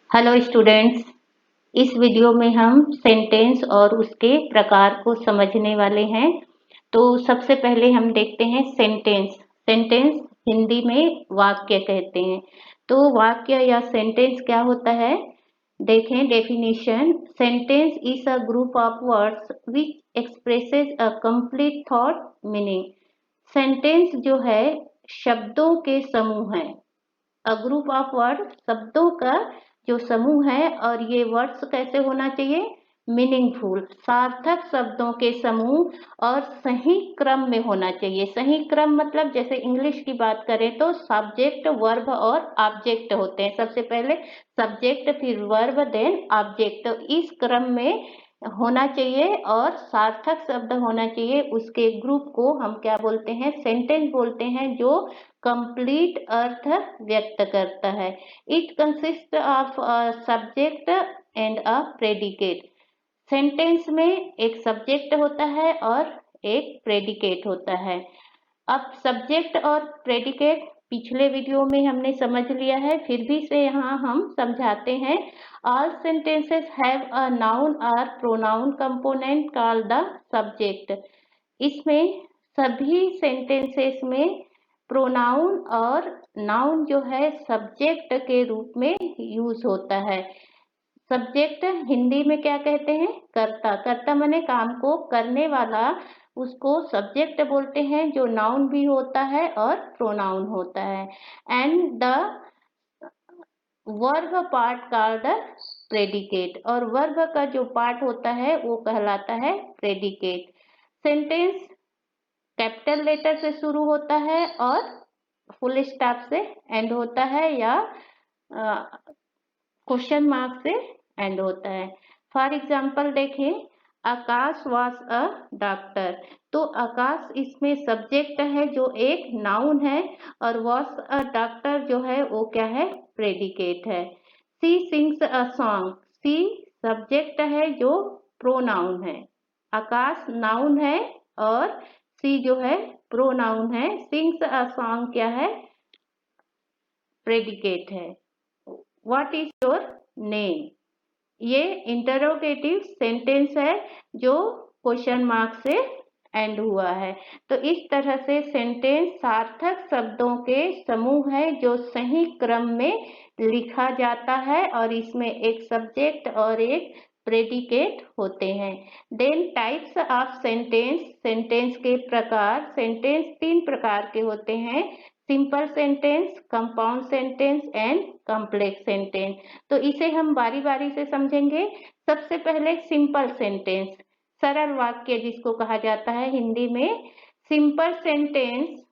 Hello students. इस video में हम सेंटेंस और उसके प्रकार को समझने वाले हैं। तो सबसे पहले हम देखते हैं सेंटेंस। सेंटेंस हिंदी में वाक्य कहते हैं। तो वाक्य या सेंटेंस क्या होता है, देखें definition. Sentence is a group of words which expresses a complete thought meaning. Sentence जो है शब्दों के समूह है। अ ग्रुप ऑफ वर्ड शब्दों का जो समूह है, और ये वर्ड्स कैसे होना चाहिए, मीनिंगफुल सार्थक शब्दों के समूह और सही क्रम में होना चाहिए। सही क्रम मतलब जैसे इंग्लिश की बात करें तो सब्जेक्ट वर्ब और ऑब्जेक्ट होते हैं। सबसे पहले सब्जेक्ट फिर वर्ब देन ऑब्जेक्ट, तो इस क्रम में होना चाहिए और सार्थक शब्द होना चाहिए। उसके ग्रुप को हम क्या बोलते हैं, सेंटेंस बोलते हैं, जो कंप्लीट अर्थ व्यक्त करता है। It consist of a subject and a predicate. Sentence में एक सब्जेक्ट होता है और एक प्रेडिकेट होता है। अब सब्जेक्ट और प्रेडिकेट पिछले वीडियो में हमने समझ लिया है, फिर भी से यहाँ हम समझाते हैं। All sentences have a noun और pronoun component called the subject. इसमें सभी सेंटेंसेस में प्रोनाउन और नाउन जो है सब्जेक्ट के रूप में यूज होता है। सब्जेक्ट हिंदी में क्या कहते हैं, कर्ता। कर्ता माने काम को करने वाला, उसको सब्जेक्ट बोलते हैं, जो नाउन भी होता है और प्रोनाउन होता है। And the verb part called predicate, और वर्ब का जो पार्ट होता है वो कहलाता है प्रेडिकेट। सेंटेंस कैपिटल लेटर से शुरू होता है और फुल स्टॉप से एंड होता है, या क्वेश्चन मार्क से एंड होता है। फॉर एग्जाम्पल देखें, आकाश वॉज अ डॉक्टर। तो आकाश इसमें सब्जेक्ट है जो एक नाउन है, और वॉज अ डॉक्टर जो है वो क्या है, प्रेडिकेट है। She sings a song. She subject है जो प्रोनाउन है। आकाश नाउन है और सी जो है प्रोनाउन है। सिंग्स अ सॉन्ग क्या है, प्रेडिकेट है। व्हाट इज योर नेम, ये इंटरोगेटिव सेंटेंस है जो क्वेश्चन मार्क से एंड हुआ है। तो इस तरह से सेंटेंस सार्थक शब्दों के समूह है जो सही क्रम में लिखा जाता है, और इसमें एक सब्जेक्ट और एक प्रेडिकेट होते हैं। Then types of sentence. Sentence के प्रकार। सेंटेंस तीन प्रकार के होते हैं, simple sentence, compound sentence and complex sentence. तो इसे हम बारी बारी से समझेंगे। सबसे पहले सिंपल सेंटेंस, सरल वाक्य जिसको कहा जाता है हिंदी में। Simple sentence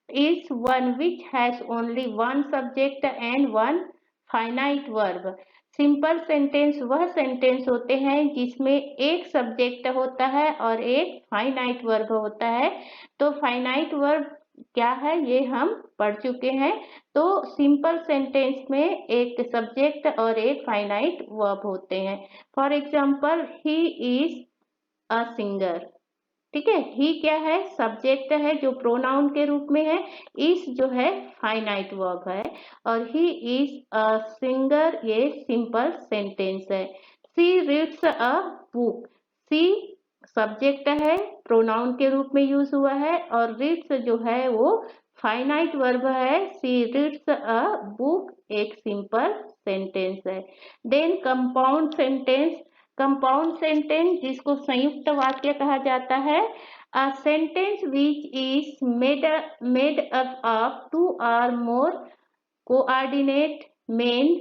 is one which has only one subject and one finite verb. Simple sentence वह सेंटेंस होते हैं जिसमें एक सब्जेक्ट होता है और एक फाइनाइट वर्ब होता है। तो फाइनाइट वर्ब क्या है ये हम पढ़ चुके हैं। तो सिंपल सेंटेंस में एक सब्जेक्ट और एक फाइनाइट वर्ब होते हैं। For example, he is a singer. ठीक है, ही क्या है, सब्जेक्ट है जो प्रोनाउन के रूप में है। इस जो है फाइनाइट वर्ब है, और ही इज अ सिंगर ये सिंपल सेंटेंस है। She reads a book. She subject है, प्रोनाउन के रूप में यूज हुआ है, और रीड्स जो है वो फाइनाइट वर्ब है। सी रीड्स अ बुक एक सिंपल सेंटेंस है। Then compound sentence. Compound sentence जिसको संयुक्त वाक्य कहा जाता है। A sentence which is made up of two or more coordinate main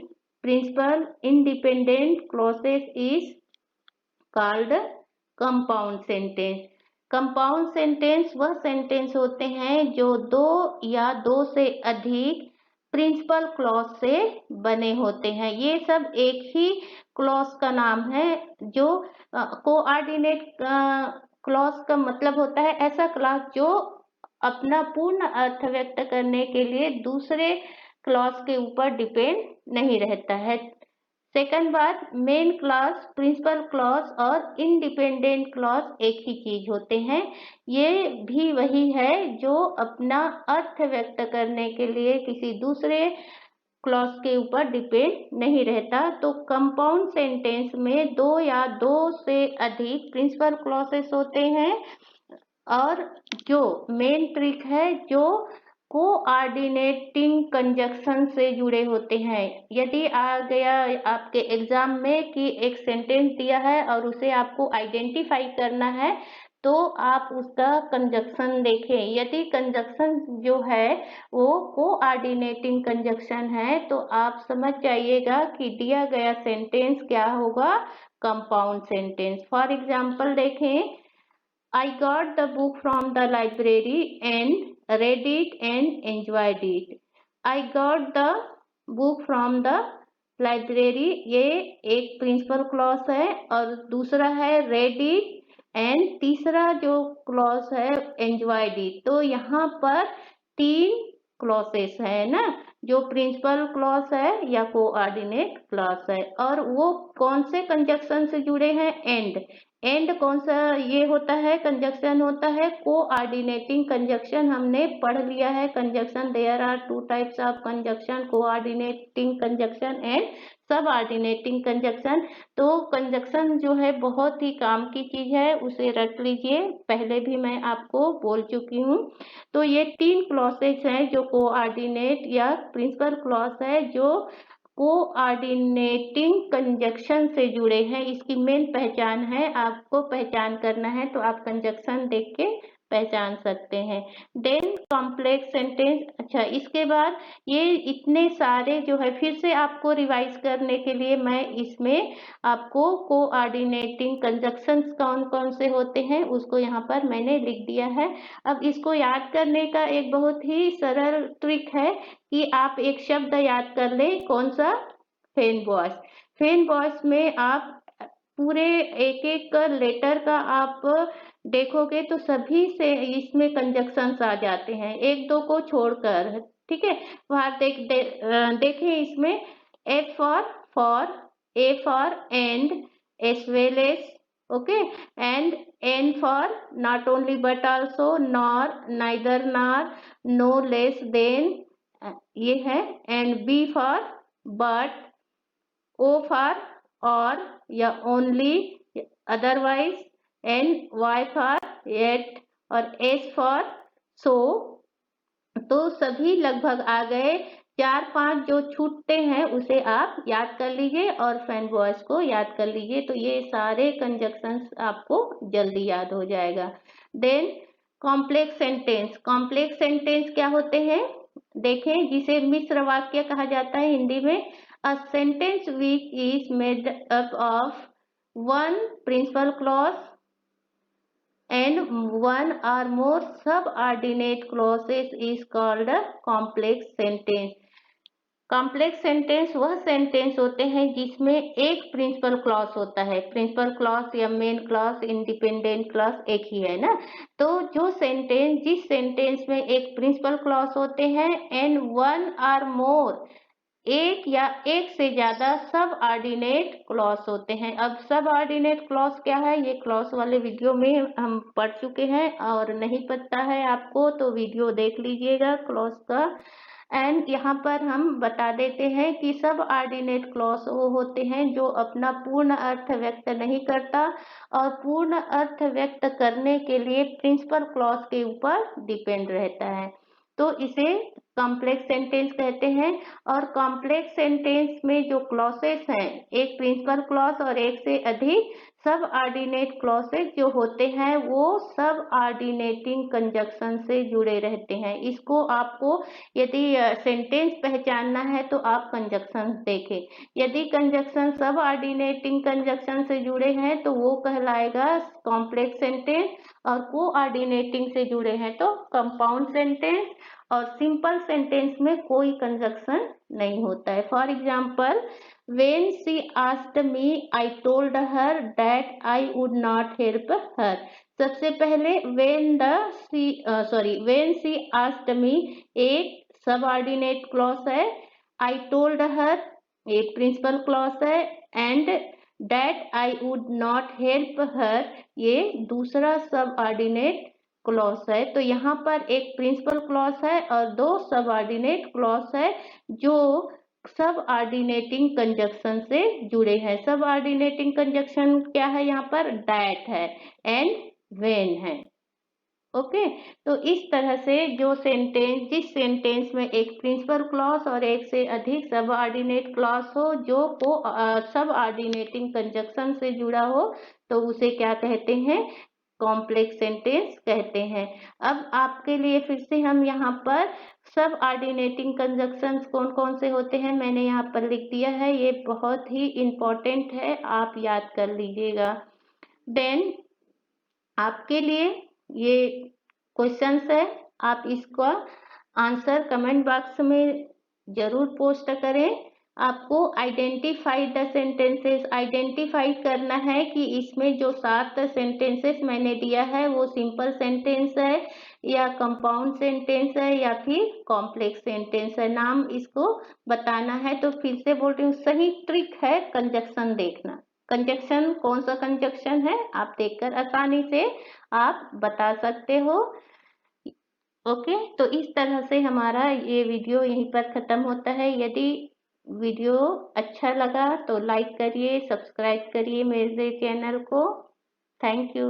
principal independent clauses is called compound sentence. Compound sentence वह sentence होते हैं जो दो या दो से अधिक प्रिंसिपल क्लॉज से बने होते हैं। ये सब एक ही क्लॉज का नाम है। जो कोऑर्डिनेट क्लॉज का मतलब होता है ऐसा क्लॉज जो अपना पूर्ण अर्थ व्यक्त करने के लिए दूसरे क्लॉज के ऊपर डिपेंड नहीं रहता है। सेकंड बात, मेन क्लॉज, प्रिंसिपल क्लॉज और इंडिपेंडेंट क्लॉज एक ही चीज होते हैं। ये भी वही है जो अपना अर्थ व्यक्त करने के लिए किसी दूसरे क्लॉज के ऊपर डिपेंड नहीं रहता। तो कंपाउंड सेंटेंस में दो या दो से अधिक प्रिंसिपल क्लॉसेस होते हैं और जो मेन ट्रिक है जो कोऑर्डिनेटिंग कंजक्शन से जुड़े होते हैं। यदि आ गया आपके एग्जाम में कि एक सेंटेंस दिया है और उसे आपको आइडेंटिफाई करना है तो आप उसका कंजक्शन देखें। यदि कंजक्शन जो है वो कोऑर्डिनेटिंग कंजक्शन है तो आप समझ जाइएगा कि दिया गया सेंटेंस क्या होगा, कंपाउंड सेंटेंस। फॉर एग्जाम्पल देखें, I got the book from the library and read it and enjoyed it. I got the book from the library, ये एक प्रिंसिपल क्लॉज है और दूसरा है read it एंड तीसरा जो क्लॉज है enjoyed it। तो यहाँ पर तीन क्लॉसेस है ना, जो प्रिंसिपल क्लॉज है या कोऑर्डिनेट क्लॉज है और वो कौन से कंजक्शन से जुड़े हैं, एंड कौन सा ये होता है, कंजक्शन होता है कोऑर्डिनेटिंग कंजक्शन। हमने पढ़ लिया है conjunction, there are two types of conjunction, coordinating conjunction and subordinating conjunction. तो कंजक्शन जो है बहुत ही काम की चीज है, उसे रख लीजिए, पहले भी मैं आपको बोल चुकी हूँ। तो ये तीन क्लॉसेस हैं जो कोऑर्डिनेट या प्रिंसिपल क्लॉज है जो कोऑर्डिनेटिंग कंजक्शन से जुड़े हैं। इसकी मेन पहचान है, आपको पहचान करना है तो आप कंजक्शन देख के पहचान सकते हैं। Then complex sentence. अच्छा, इसके बाद ये इतने सारे जो है फिर से आपको रिवाइज करने के लिए मैं इसमें आपको कोऑर्डिनेटिंग कंजक्शंस कौन कौन से होते हैं उसको यहाँ पर मैंने लिख दिया है। अब इसको याद करने का एक बहुत ही सरल ट्रिक है कि आप एक शब्द याद कर ले, कौन सा, फेन बॉयस। फेन बॉयस में आप पूरे एक एक लेटर का आप देखोगे तो सभी से इसमें कंजक्शंस आ जाते हैं, एक दो को छोड़कर, ठीक है। वहां देखें इसमें F for, A for and, as well as, okay, and N for not only but also, nor, neither nor, no less than, ये है, and B for but, O for or या only, otherwise, and Y for yet और S for so. तो सभी लगभग आ गए, चार पांच जो छूटते हैं उसे आप याद कर लीजिए और फैन वॉइस को याद कर लीजिए, तो ये सारे कंजक्शंस आपको जल्दी याद हो जाएगा। Then complex sentence. Complex sentence क्या होते हैं, देखें, जिसे मिश्र वाक्य कहा जाता है हिंदी में। A sentence which is made up of one principal clause and one or more subordinate clauses is called a complex sentence. Complex sentence वह सेंटेंस होते हैं जिसमें एक प्रिंसिपल क्लॉज होता है। प्रिंसिपल क्लॉज या मेन क्लॉज, इंडिपेंडेंट क्लॉज एक ही है ना। तो जो सेंटेंस, जिस सेंटेंस में एक प्रिंसिपल क्लॉज होते हैं एंड वन और मोर, एक या एक से ज्यादा सब ऑर्डिनेट क्लॉज होते हैं। अब सब ऑर्डिनेट क्लॉज क्या है, ये क्लॉज वाले वीडियो में हम पढ़ चुके हैं और नहीं पता है आपको तो वीडियो देख लीजिएगा क्लॉज का। एंड यहाँ पर हम बता देते हैं कि सब ऑर्डिनेट क्लॉज वो होते हैं जो अपना पूर्ण अर्थ व्यक्त नहीं करता और पूर्ण अर्थ व्यक्त करने के लिए प्रिंसिपल क्लॉज के ऊपर डिपेंड रहता है, तो इसे कॉम्प्लेक्स सेंटेंस कहते हैं। और कॉम्प्लेक्स सेंटेंस में जो क्लॉसेस हैं, एक प्रिंसिपल क्लॉज और एक से अधिक सब ऑर्डिनेट क्लॉसेस जो होते हैं वो सब ऑर्डिनेटिंग कंजक्शन से जुड़े रहते हैं। इसको आपको यदि सेंटेंस पहचानना है तो आप कंजक्शन देखें। यदि कंजक्शन सब ऑर्डिनेटिंग कंजक्शन से जुड़े हैं तो वो कहलाएगा कॉम्प्लेक्स सेंटेंस, और कोऑर्डिनेटिंग से जुड़े हैं तो कंपाउंड सेंटेंस, और सिंपल सेंटेंस में कोई कंजक्शन नहीं होता है। For example, when she asked me I told her that I would not help her। सबसे पहले when she asked me एक सबऑर्डिनेट क्लॉज है, I told her एक प्रिंसिपल क्लॉज है, and that I would not help her ये दूसरा subordinate clause है। तो यहाँ पर एक प्रिंसिपल क्लॉज है और दो सबऑर्डिनेट क्लॉज है जो सब ऑर्डिनेटिंग कंजक्शन से जुड़े हैं। सब ऑर्डिनेटिंग कंजक्शन क्या है, यहाँ पर दैट है एंड व्हेन है। ओके, तो इस तरह से जो सेंटेंस, जिस सेंटेंस में एक प्रिंसिपल क्लॉज और एक से अधिक सब ऑर्डिनेट क्लॉज हो जो को सब ऑर्डिनेटिंग कंजक्शन से जुड़ा हो, तो उसे क्या कहते हैं, कॉम्प्लेक्स सेंटेंस कहते हैं। अब आपके लिए फिर से हम यहाँ पर सब ऑर्डिनेटिंग कंजक्शंस कौन कौन से होते हैं मैंने यहाँ पर लिख दिया है, ये बहुत ही इम्पोर्टेंट है, आप याद कर लीजिएगा। देन आपके लिए ये क्वेश्चंस है, आप इसका आंसर कमेंट बॉक्स में जरूर पोस्ट करें। आपको आइडेंटिफाई द सेंटेंसेस, आइडेंटिफाई करना है कि इसमें जो 7 सेंटेंसेस मैंने दिया है वो सिंपल सेंटेंस है या कंपाउंड सेंटेंस है या फिर कॉम्प्लेक्स सेंटेंस है, नाम इसको बताना है। तो फिर से बोल रही हूँ, सही ट्रिक है कंजक्शन देखना। कंजक्शन कौन सा कंजक्शन है आप देखकर आसानी से आप बता सकते हो। ओके, तो इस तरह से हमारा ये वीडियो यहीं पर खत्म होता है। यदि वीडियो अच्छा लगा तो लाइक करिए, सब्सक्राइब करिए मेरे चैनल को। Thank you.